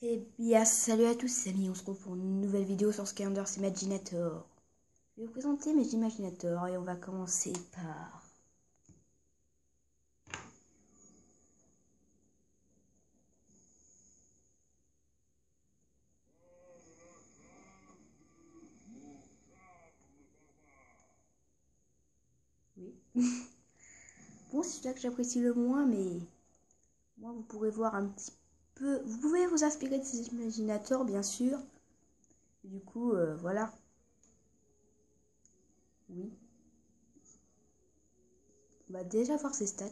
Eh bien, salut à tous amis, on se retrouve pour une nouvelle vidéo sur Skylanders Imaginator. Je vais vous présenter mes Imaginators et on va commencer par... Oui. Bon, c'est celui-là que j'apprécie le moins, mais... Moi, vous pourrez voir un petit peu... Vous pouvez vous inspirer de ces Imaginators, bien sûr. Et du coup, voilà. Oui. On va déjà voir ses stats.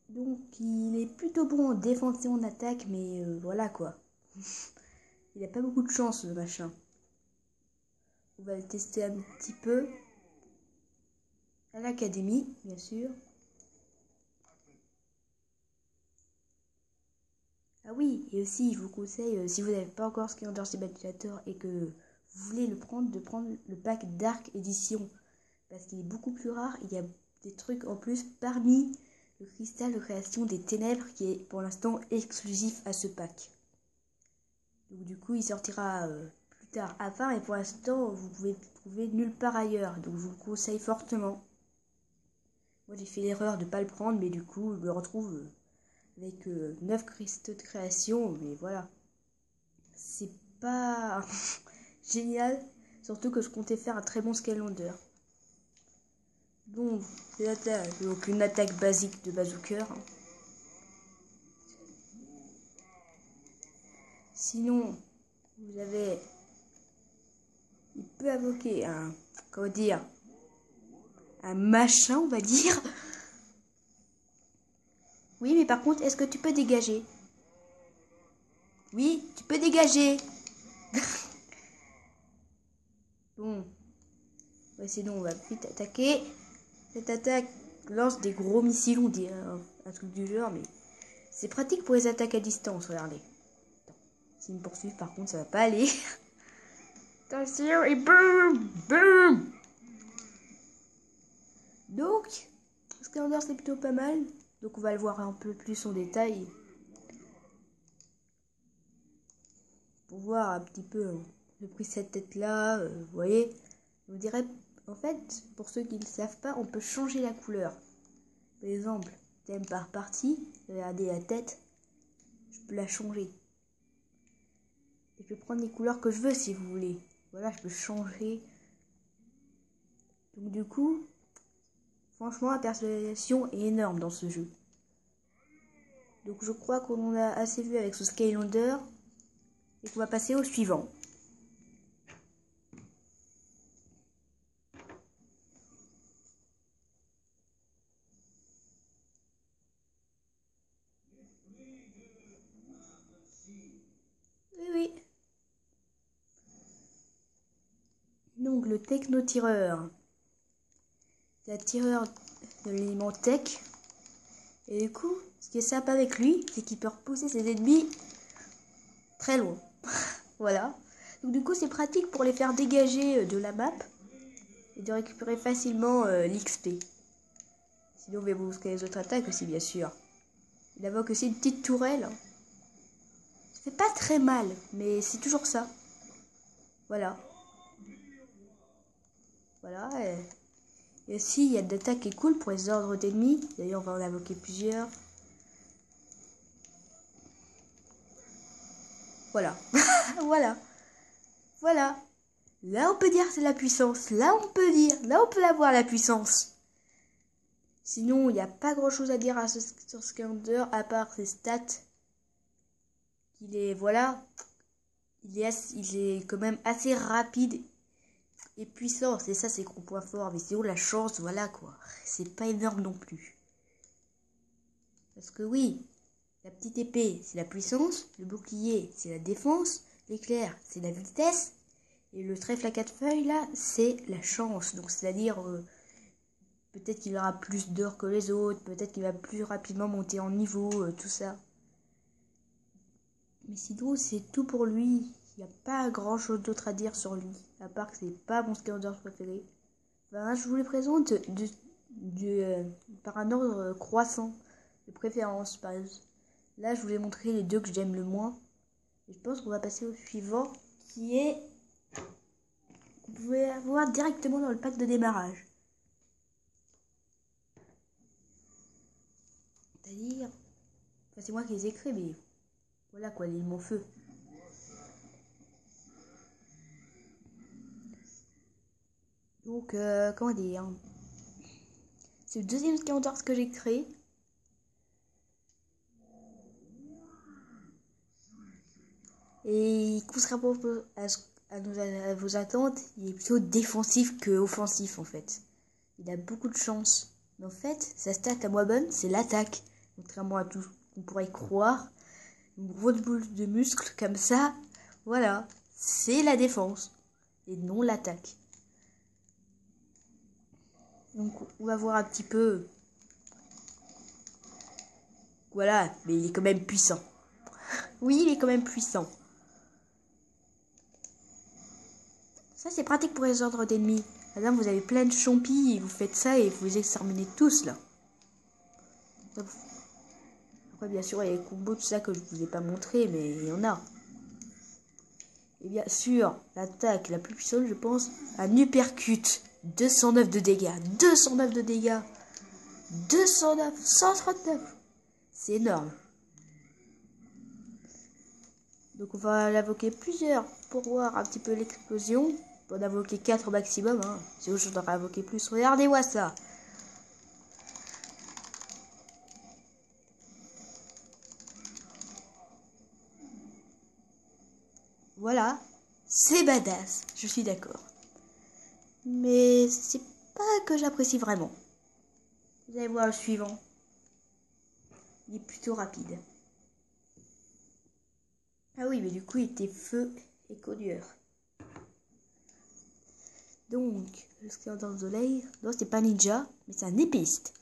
Donc, il est plutôt bon en défense et en attaque, mais voilà quoi. Il n'a pas beaucoup de chance, le machin. On va le tester un petit peu. À l'académie, bien sûr. Ah oui, et aussi, je vous conseille, si vous n'avez pas encore Skylanders Imaginator et que vous voulez le prendre, de prendre le pack Dark Edition. Parce qu'il est beaucoup plus rare, il y a des trucs en plus parmi le cristal de création des ténèbres qui est pour l'instant exclusif à ce pack. Donc du coup, il sortira plus tard à part et pour l'instant, vous pouvez le trouver nulle part ailleurs. Donc je vous le conseille fortement. Moi, j'ai fait l'erreur de ne pas le prendre, mais du coup, je me retrouve... avec 9 cristaux de création, mais voilà. C'est pas génial, surtout que je comptais faire un très bon Skylander. Donc, donc une attaque basique de bazooker. Sinon, vous avez... Il peut invoquer un... Comment dire? Un machin, on va dire. Oui, mais par contre, est-ce que tu peux dégager? Oui, tu peux dégager. Bon. Ouais, sinon, on va vite attaquer. Cette attaque lance des gros missiles, on dirait un truc du genre, mais c'est pratique pour les attaques à distance, regardez. S'ils me poursuivent, par contre, ça va pas aller. Attention, et boum, boum. Donc, Skylander, c'est plutôt pas mal. Donc, on va le voir un peu plus en détail. Pour voir un petit peu, j'ai pris cette tête-là, vous voyez. On dirait, en fait, pour ceux qui ne le savent pas, on peut changer la couleur. Par exemple, thème par partie, regardez la tête, je peux la changer. Et je peux prendre les couleurs que je veux si vous voulez. Voilà, je peux changer. Donc du coup, franchement, la personnalisation est énorme dans ce jeu. Donc je crois qu'on en a assez vu avec ce Skylander. Et qu'on va passer au suivant. Oui, oui. Donc le techno-tireur. C'est un tireur de l'élément tech. Et du coup, ce qui est sympa avec lui, c'est qu'il peut repousser ses ennemis très loin. Voilà. Donc du coup, c'est pratique pour les faire dégager de la map et de récupérer facilement l'XP. Sinon, on va busquer les autres attaques aussi, bien sûr. Il invoque aussi une petite tourelle. Ça fait pas très mal, mais c'est toujours ça. Voilà. Voilà. Et aussi, il y a des attaques qui est cool pour les ordres d'ennemis. D'ailleurs, on va en invoquer plusieurs. Voilà. Voilà. Voilà. Là, on peut dire c'est la puissance. Là, on peut dire. Là, on peut avoir la puissance. Sinon, il n'y a pas grand-chose à dire sur Skylander, à part ses stats. Il est, voilà. Il est quand même assez rapide et puissant. C'est ça, ses gros points forts. Mais sinon, la chance, voilà quoi. C'est pas énorme non plus. Parce que oui, la petite épée, c'est la puissance. Le bouclier, c'est la défense. L'éclair, c'est la vitesse. Et le trèfle à 4 feuilles, là, c'est la chance. Donc, c'est-à-dire, peut-être qu'il aura plus d'or que les autres. Peut-être qu'il va plus rapidement monter en niveau, tout ça. Mais sinon, c'est tout pour lui. Il n'y a pas grand-chose d'autre à dire sur lui. À part que c'est pas mon Skylander préféré. Ben, je vous les présente par un ordre croissant de préférence. Là, je vous ai montré les deux que j'aime le moins. Et je pense qu'on va passer au suivant, qui est... Vous pouvez avoir directement dans le pack de démarrage. C'est-à-dire... Enfin, c'est moi qui les ai créés, mais... Voilà quoi, les mon feu. Donc, comment dire, hein. C'est le deuxième Skywars que j'ai créé. Et contrairement à vos attentes, il est plutôt défensif que offensif en fait. Il a beaucoup de chance. Mais en fait, sa stat la moins bonne, c'est l'attaque. Contrairement à tout qu'on pourrait croire. Une grosse boule de muscles comme ça, voilà, c'est la défense. Et non l'attaque. Donc on va voir un petit peu. Voilà, mais il est quand même puissant. Oui, il est quand même puissant. Ça, c'est pratique pour les ordres d'ennemis. Madame, vous avez plein de champis, vous faites ça et vous les exterminez tous, là. Après, bien sûr, il y a les combos, tout ça que je vous ai pas montré, mais il y en a. Et bien sûr, l'attaque la plus puissante, je pense, un uppercut. 209 de dégâts. 209 de dégâts. 209. 139. C'est énorme. Donc on va l'invoquer plusieurs pour voir un petit peu l'explosion. On a invoqué 4 au maximum. Hein. Sinon je devrais invoquer plus. Regardez-moi ça. Voilà. C'est badass. Je suis d'accord. Mais c'est pas que j'apprécie vraiment. Vous allez voir le suivant. Il est plutôt rapide. Ah oui, mais du coup il était feu et condueur. Donc, le Skyward of the Soleil, non, c'est pas ninja, mais c'est un épéiste.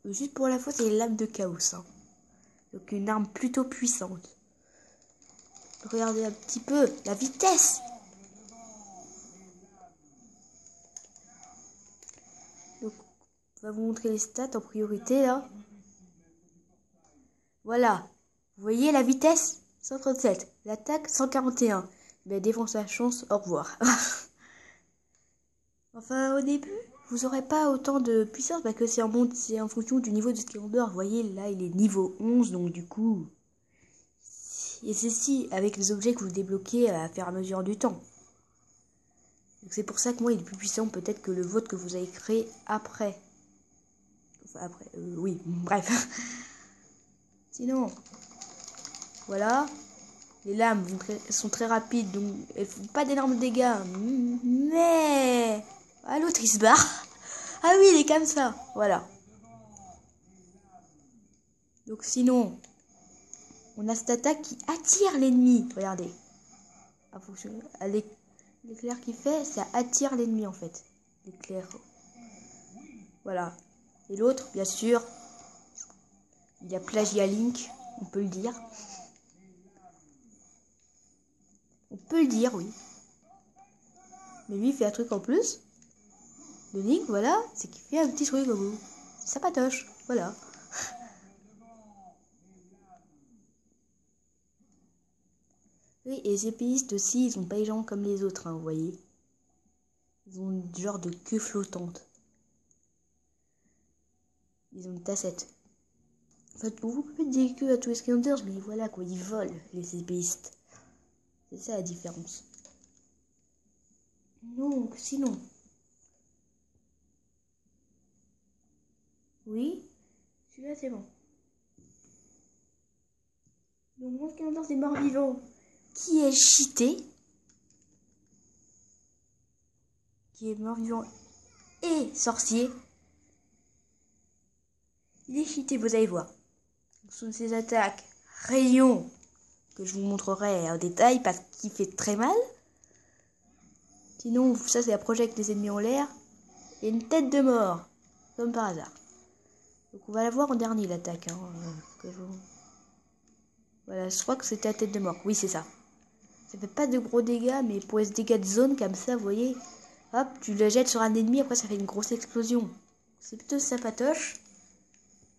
Juste pour la fois, c'est les lames de chaos. Hein. Donc, une arme plutôt puissante. Regardez un petit peu la vitesse. Donc, on va vous montrer les stats en priorité, là. Voilà. Vous voyez la vitesse 137. L'attaque 141. Mais défense à chance, au revoir. Enfin, au début, vous n'aurez pas autant de puissance parce que c'est en fonction du niveau de Skyward. Vous voyez, là, il est niveau 11, donc du coup... Et ceci avec les objets que vous débloquez à faire à mesure du temps. Donc c'est pour ça que moi, il est plus puissant peut-être que le vôtre que vous avez créé après. Enfin, après, oui, bref. Sinon, voilà. Les lames sont très rapides, donc elles font pas d'énormes dégâts. Mais... Ah, l'autre, il se barre. Ah oui, il est comme ça. Voilà. Donc sinon, on a cette attaque qui attire l'ennemi. Regardez. L'éclair qu'il fait, ça attire l'ennemi en fait. L'éclair. Voilà. Et l'autre, bien sûr, il a plagiat Link, on peut le dire. On peut le dire, oui. Mais lui, il fait un truc en plus. Le Link, voilà, c'est qu'il fait un petit truc au bout. Ça patoche, voilà. Oui, et les épéistes aussi, ils ont pas les jambes comme les autres, hein, vous voyez. Ils ont une genre de queue flottante. Ils ont une tassette. En fait, vous pouvez dire que à tous les Skylanders, mais voilà quoi, ils volent, les épéistes. C'est ça la différence. Donc, sinon. Oui, celui-là c'est bon. Donc, mon Skylanders des morts vivants, qui est cheaté. Qui est mort vivant et sorcier. Il est cheaté, vous allez voir. Ce sont ses attaques rayon que je vous montrerai en détail parce qu'il fait très mal. Sinon, ça c'est la projette des ennemis en l'air. Et une tête de mort, comme par hasard. Donc on va la voir en dernier l'attaque. Hein, Voilà, je crois que c'était la tête de mort. Oui, c'est ça. Ça fait pas de gros dégâts, mais pour les dégâts de zone comme ça, vous voyez. Hop, tu le jettes sur un ennemi, après ça fait une grosse explosion. C'est plutôt sympatoche.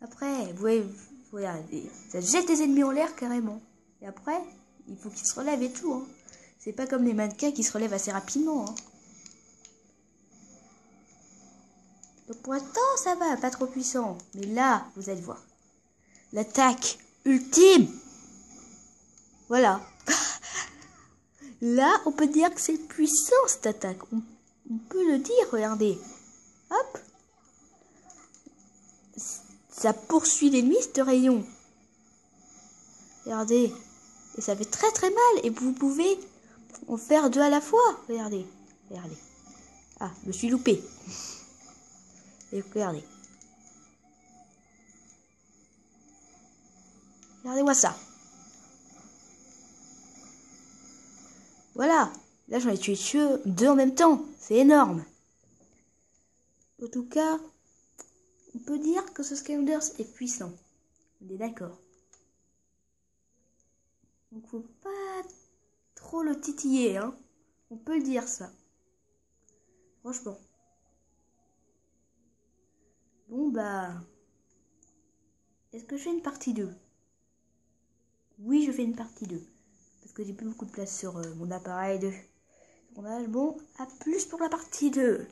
Après, vous voyez, regardez, ça jette les ennemis en l'air carrément. Et après, il faut qu'ils se relèvent et tout. Hein. C'est pas comme les mannequins qui se relèvent assez rapidement. Hein. Donc pour l'instant, ça va, pas trop puissant. Mais là, vous allez voir. L'attaque ultime. Voilà. Là, on peut dire que c'est puissant cette attaque. On peut le dire, regardez. Hop. Ça poursuit l'ennemi, ce rayon. Regardez. Et ça fait très très mal. Et vous pouvez en faire deux à la fois. Regardez. Regardez. Ah, je me suis loupé. Et regardez. Regardez-moi ça. Voilà. Là, j'en ai tué deux en même temps. C'est énorme. En tout cas, on peut dire que ce Skylanders est puissant. On est d'accord. Donc, faut pas trop le titiller, hein. On peut le dire, ça. Franchement. Bon, bah... Est-ce que je fais une partie 2? Oui, je fais une partie 2. Parce que j'ai plus beaucoup de place sur mon appareil de tournage. Bon, à plus pour la partie 2.